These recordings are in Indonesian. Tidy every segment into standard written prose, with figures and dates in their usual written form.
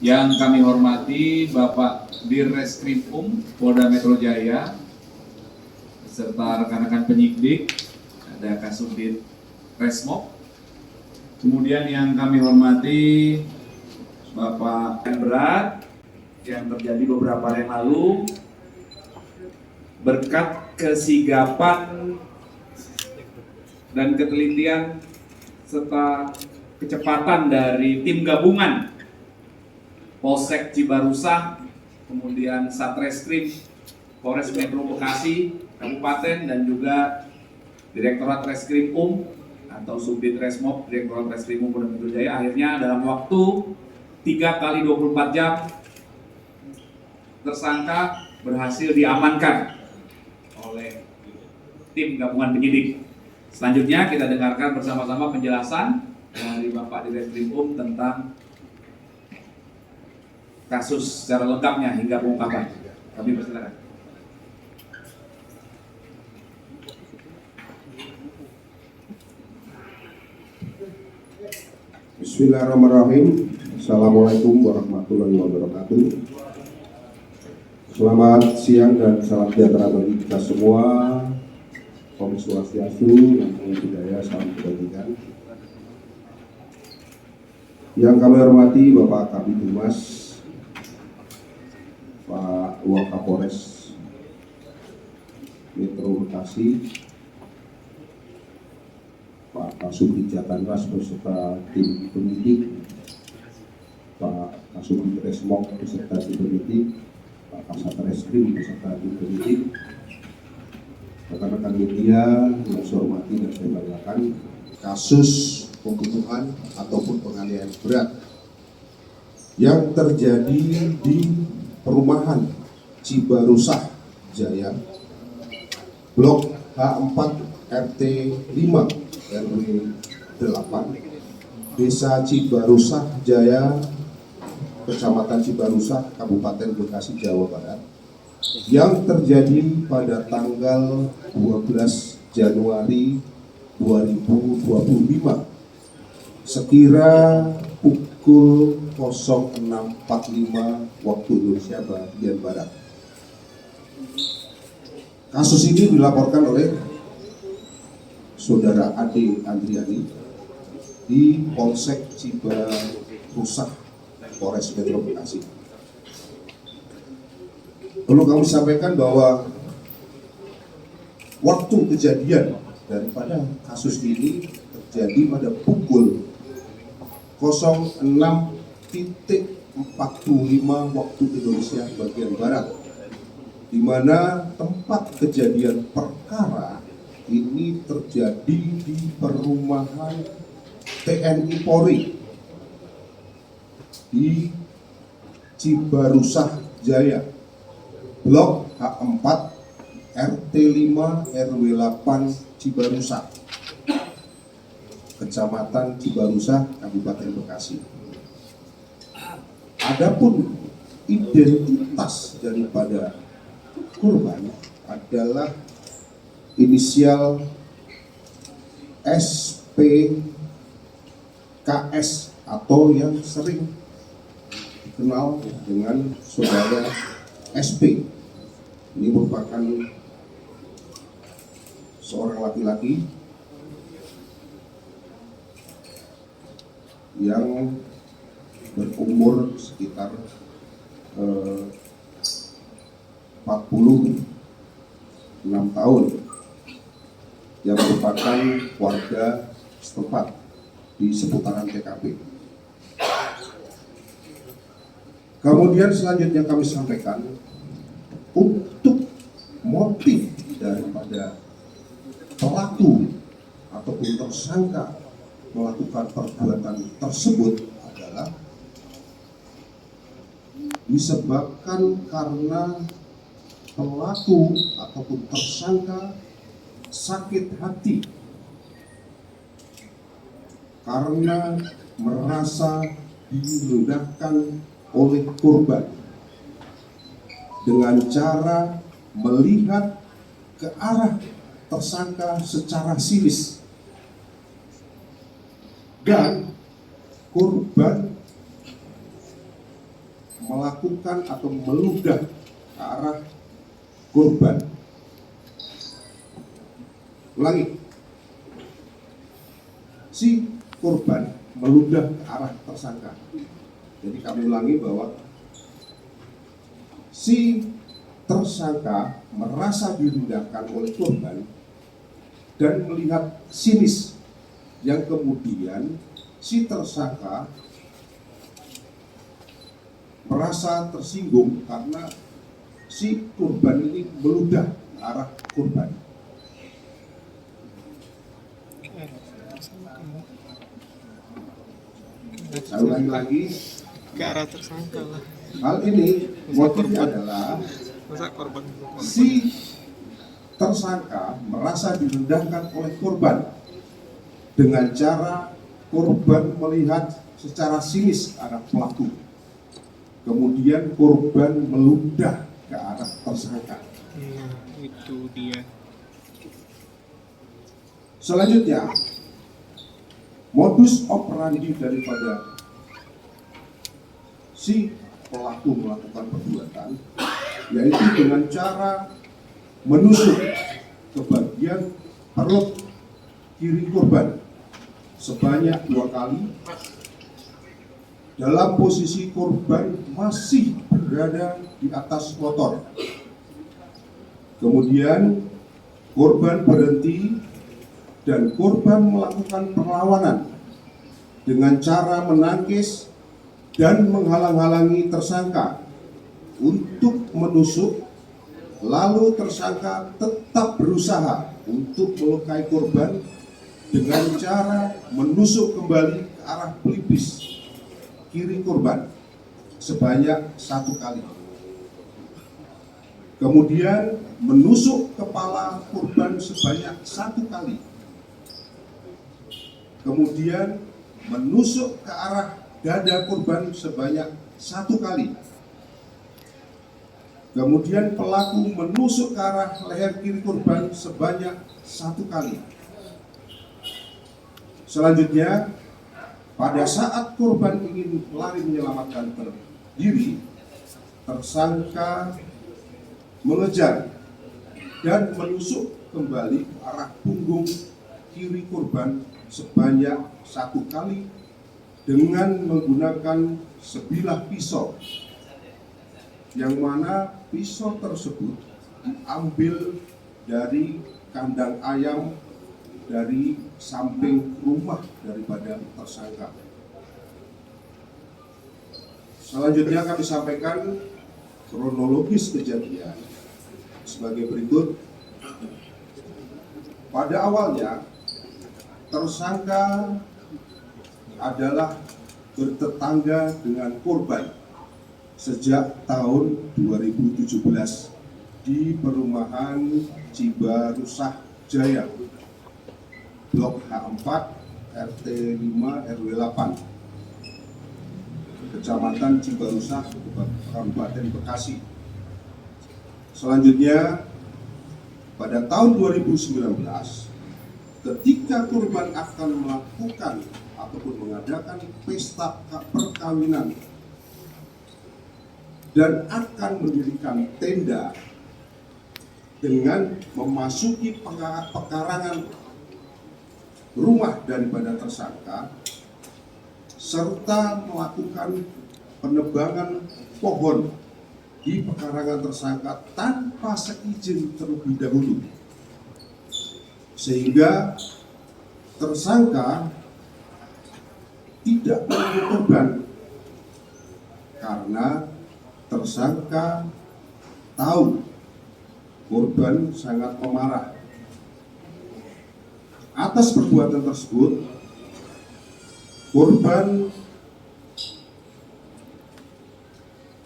Yang kami hormati Bapak Dirreskrim Polda Metro Jaya beserta rekan-rekan penyidik, ada Kasubdit Resmob. Kemudian yang kami hormati Bapak berat yang terjadi beberapa hari yang lalu berkat kesigapan dan ketelitian serta kecepatan dari tim gabungan Polsek Cibarusah, kemudian Satreskrim Polres Metro Bekasi Kabupaten, dan juga Direktorat Reskrim atau Subdit Resmob Direktorat Reskrim Polda Metro Jaya, akhirnya dalam waktu 3 kali 24 jam tersangka berhasil diamankan oleh tim gabungan penyidik. Selanjutnya kita dengarkan bersama-sama penjelasan dari Bapak Dirreskrim tentang kasus secara lengkapnya hingga pengungkapan. Kami persilakan. Bismillahirrahmanirrahim. Assalamualaikum warahmatullahi wabarakatuh. Selamat siang dan salam sejahtera bagi kita semua. Om Swastiastu, Namo Buddhaya, salam kebajikan. Yang kami hormati Bapak Kabid Humas, Pak Wakapolres Metro Bekasi, Pak Kasubdit Jatanras beserta tim penyidik, Pak Kasubdit Resmob beserta tim penyidik, Pak Kasatreskrim beserta tim penyidik, rekan-rekan media yang saya hormati dan saya banggakan. Kasus pembunuhan ataupun penganiayaan berat yang terjadi di perumahan Cibarusah Jaya, Blok H4 RT 5 RW 8, Desa Cibarusah Jaya, Kecamatan Cibarusah, Kabupaten Bekasi, Jawa Barat, yang terjadi pada tanggal 12 Januari 2025 sekira pukul 06.45 waktu Indonesia bagian Barat. Kasus ini dilaporkan oleh Saudara Ade Andriani di Polsek Cibarusah, Polres Metro Bekasi. Perlu kami sampaikan bahwa waktu kejadian daripada kasus ini terjadi pada pukul 06.45 waktu Indonesia bagian Barat, di mana tempat kejadian perkara ini terjadi di perumahan TNI Polri di Cibarusah Jaya, Blok H4 RT 5 RW 8 Cibarusah, Kecamatan Cibarusah, Kabupaten Bekasi. Adapun identitas daripada korban adalah inisial SPKS atau yang sering dikenal dengan Saudara SP. Ini merupakan seorang laki-laki yang berumur sekitar 46 tahun, yang merupakan warga setempat di seputaran TKP. Kemudian selanjutnya kami sampaikan untuk motif daripada pelaku ataupun tersangka melakukan perbuatan tersebut adalah disebabkan karena pelaku ataupun tersangka sakit hati karena merasa direndahkan oleh korban dengan cara melihat ke arah tersangka secara sinis, dan korban melakukan atau meludah ke arah korban. Ulangi, si korban meludah ke arah tersangka. Jadi kami ulangi bahwa si tersangka merasa direndahkan oleh korban dan melihat sinis, yang kemudian si tersangka merasa tersinggung karena si korban ini meludah ke arah korban. Saya ulangi lagi, ke arah tersangka lah. hal ini motifnya adalah Masa korban si tersangka merasa direndahkan oleh korban dengan cara korban melihat secara sinis ke arah pelaku. Kemudian korban meludah ke arah tersangka. Nah, itu dia. Selanjutnya, modus operandi daripada si pelaku melakukan perbuatan yaitu dengan cara menusuk ke bagian perut kiri korban sebanyak 2 kali dalam posisi korban masih berada di atas motor. Kemudian korban berhenti dan korban melakukan perlawanan dengan cara menangkis dan menghalang-halangi tersangka untuk menusuk, lalu tersangka tetap berusaha untuk melukai korban dengan cara menusuk kembali ke arah pelipis kiri korban sebanyak 1 kali. Kemudian menusuk kepala korban sebanyak 1 kali. Kemudian menusuk ke arah dada korban sebanyak 1 kali. Kemudian pelaku menusuk ke arah leher kiri korban sebanyak 1 kali. Selanjutnya, pada saat korban ingin lari menyelamatkan diri, tersangka mengejar dan menusuk kembali ke arah punggung kiri korban sebanyak 1 kali dengan menggunakan sebilah pisau, yang mana pisau tersebut diambil dari kandang ayam dari samping rumah daripada tersangka. Selanjutnya kami sampaikan kronologis kejadian sebagai berikut. Pada awalnya tersangka adalah bertetangga dengan korban sejak tahun 2017 di perumahan Cibarusah Jaya, Blok H4, RT 5 RW 8, Kecamatan Cibarusah, Kabupaten Bekasi. Selanjutnya, pada tahun 2019, ketika korban akan melakukan ataupun mengadakan pesta perkawinan dan akan mendirikan tenda dengan memasuki pekarangan rumah daripada tersangka serta melakukan penebangan pohon di pekarangan tersangka tanpa seizin terlebih dahulu, sehingga tersangka tidak menunggu korban karena tersangka tahu korban sangat pemarah. Atas perbuatan tersebut, korban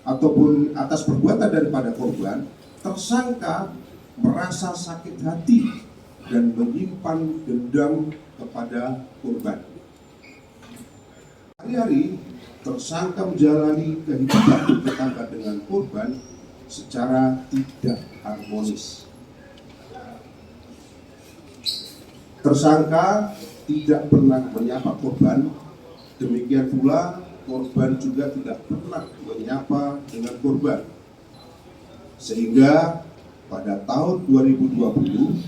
ataupun atas perbuatan daripada korban, tersangka merasa sakit hati dan menyimpan dendam kepada korban. Hari-hari tersangka menjalani kehidupan rumah tangga dengan korban secara tidak harmonis. Tersangka tidak pernah menyapa korban, demikian pula korban juga tidak pernah menyapa dengan korban. Sehingga pada tahun 2020,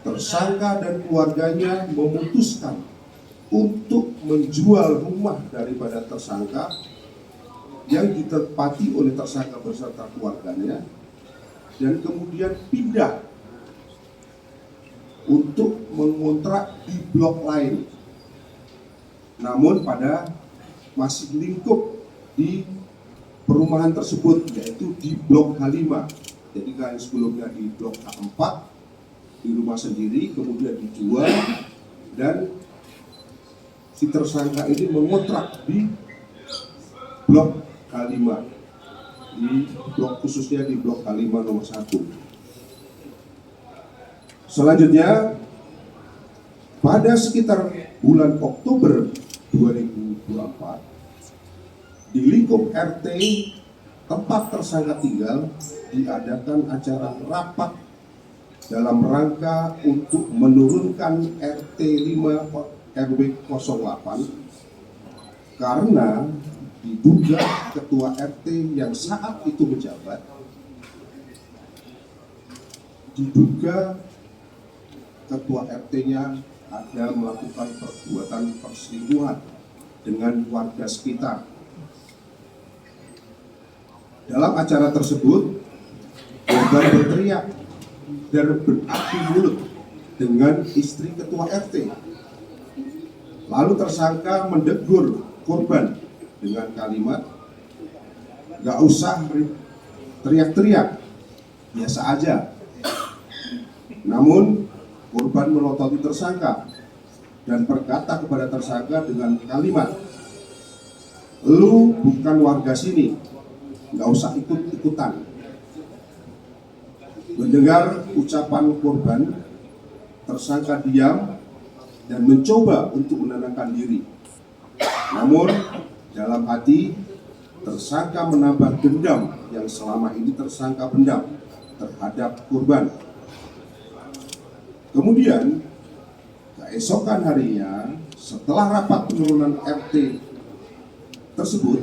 tersangka dan keluarganya memutuskan untuk menjual rumah daripada tersangka yang ditempati oleh tersangka beserta keluarganya, dan kemudian pindah untuk mengontrak di blok lain, namun pada masih lingkup di perumahan tersebut, yaitu di blok H5. Jadi kan sebelumnya di blok H4 di rumah sendiri, kemudian dijual, dan si tersangka ini mengontrak di blok H5, di blok khususnya di blok H5 nomor 1. Selanjutnya, pada sekitar bulan Oktober 2024, di lingkup RT tempat tersangka tinggal diadakan acara rapat dalam rangka untuk menurunkan RT 5 RW 08 karena diduga ketua RT yang saat itu menjabat diduga ketua RT-nya ada melakukan perbuatan perselingkuhan dengan warga sekitar. Dalam acara tersebut, korban berteriak dan beradu mulut dengan istri ketua RT. Lalu tersangka mendegur korban dengan kalimat, "Gak usah teriak-teriak, biasa aja." Namun korban melototi tersangka dan berkata kepada tersangka dengan kalimat, "Lu bukan warga sini, nggak usah ikut-ikutan." Mendengar ucapan korban, tersangka diam dan mencoba untuk menenangkan diri. Namun dalam hati, tersangka menambah dendam yang selama ini tersangka pendam terhadap korban. Kemudian, keesokan harinya, setelah rapat penurunan RT tersebut,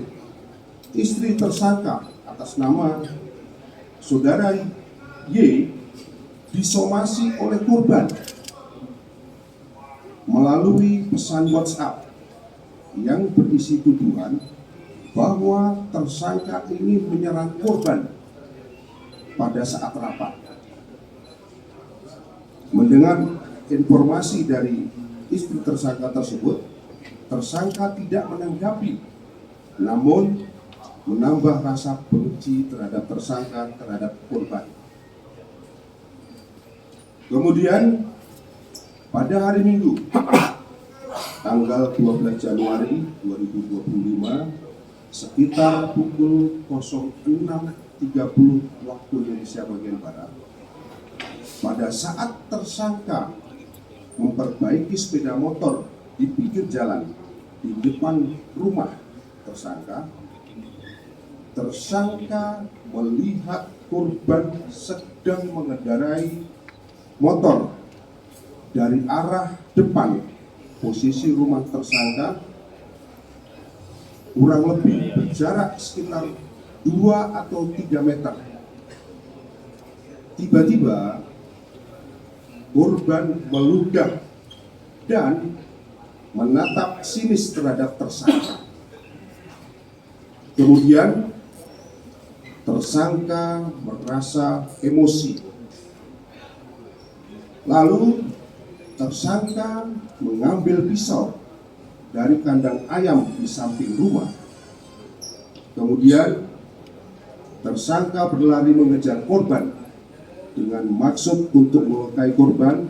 istri tersangka atas nama saudara Y disomasi oleh korban melalui pesan WhatsApp yang berisi tuduhan bahwa tersangka ini menyerang korban pada saat rapat. Mendengar informasi dari istri tersangka tersebut, tersangka tidak menanggapi, namun menambah rasa benci terhadap tersangka terhadap korban. Kemudian pada hari Minggu, tanggal 12 Januari 2025, sekitar pukul 06.30 waktu Indonesia bagian Barat, pada saat tersangka memperbaiki sepeda motor di pinggir jalan di depan rumah tersangka melihat korban sedang mengendarai motor dari arah depan posisi rumah tersangka kurang lebih berjarak sekitar 2 atau 3 meter. Tiba-tiba korban meludah dan menatap sinis terhadap tersangka. Kemudian tersangka merasa emosi. Lalu tersangka mengambil pisau dari kandang ayam di samping rumah. Kemudian tersangka berlari mengejar korban dengan maksud untuk melukai korban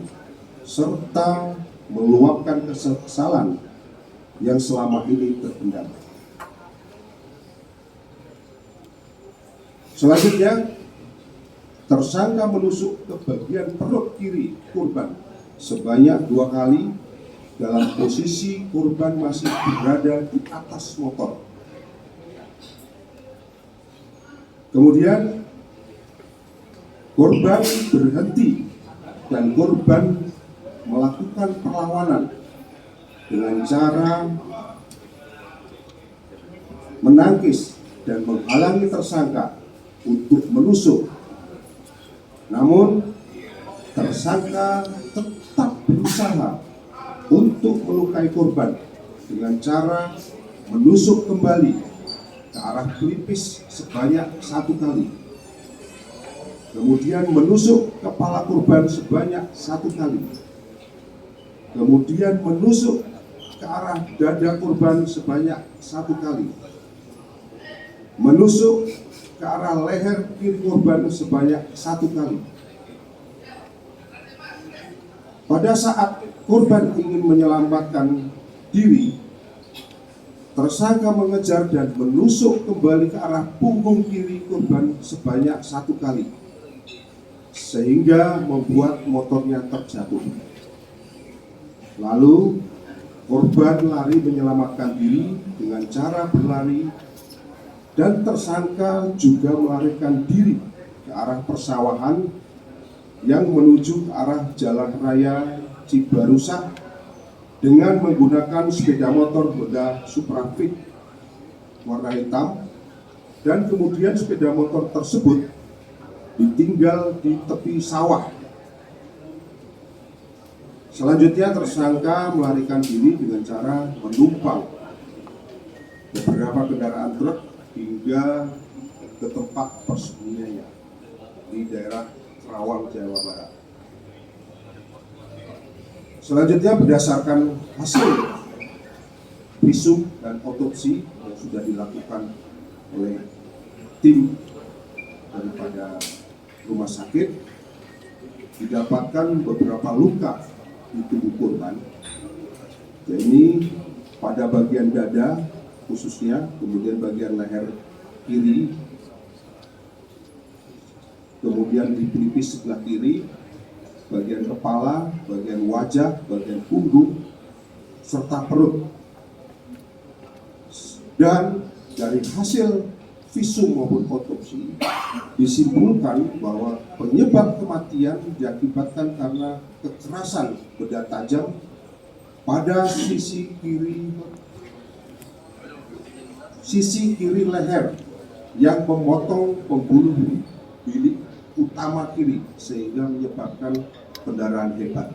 serta meluapkan kekesalan yang selama ini terpendam. Selanjutnya, tersangka menusuk ke bagian perut kiri korban sebanyak 2 kali dalam posisi korban masih berada di atas motor. Kemudian korban berhenti dan korban melakukan perlawanan dengan cara menangkis dan menghalangi tersangka untuk menusuk. Namun tersangka tetap berusaha untuk melukai korban dengan cara menusuk kembali ke arah pelipis sebanyak 1 kali. Kemudian menusuk kepala korban sebanyak 1 kali. Kemudian menusuk ke arah dada korban sebanyak 1 kali. Menusuk ke arah leher kiri korban sebanyak 1 kali. Pada saat korban ingin menyelamatkan diri, tersangka mengejar dan menusuk kembali ke arah punggung kiri korban sebanyak 1 kali, sehingga membuat motornya terjatuh. Lalu korban lari menyelamatkan diri dengan cara berlari, dan tersangka juga melarikan diri ke arah persawahan yang menuju ke arah Jalan Raya Cibarusah dengan menggunakan sepeda motor Honda Supra Fit warna hitam, dan kemudian sepeda motor tersebut ditinggal di tepi sawah. Selanjutnya tersangka melarikan diri dengan cara menumpang beberapa kendaraan truk hingga ke tempat persembunyiannya di daerah Kerawang, Jawa Barat. Selanjutnya berdasarkan hasil visum dan otopsi yang sudah dilakukan oleh tim daripada rumah sakit, didapatkan beberapa luka di tubuh korban, yakni pada bagian dada khususnya, kemudian bagian leher kiri, kemudian di pelipis sebelah kiri, bagian kepala, bagian wajah, bagian punggung, serta perut. Dan dari hasil visum maupun otopsi disimpulkan bahwa penyebab kematian diakibatkan karena kekerasan benda tajam pada sisi kiri leher yang memotong pembuluh bilik utama kiri sehingga menyebabkan pendarahan hebat.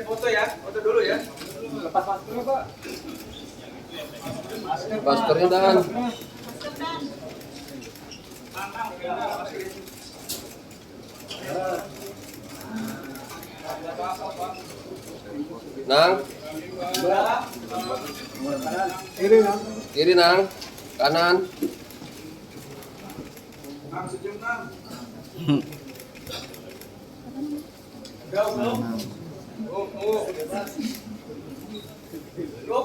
Foto ya, foto dulu ya. Lepas maskernya, Pak. Maskernya dan Nang, kiri Nang, kanan. Nang senyum Nang. Go.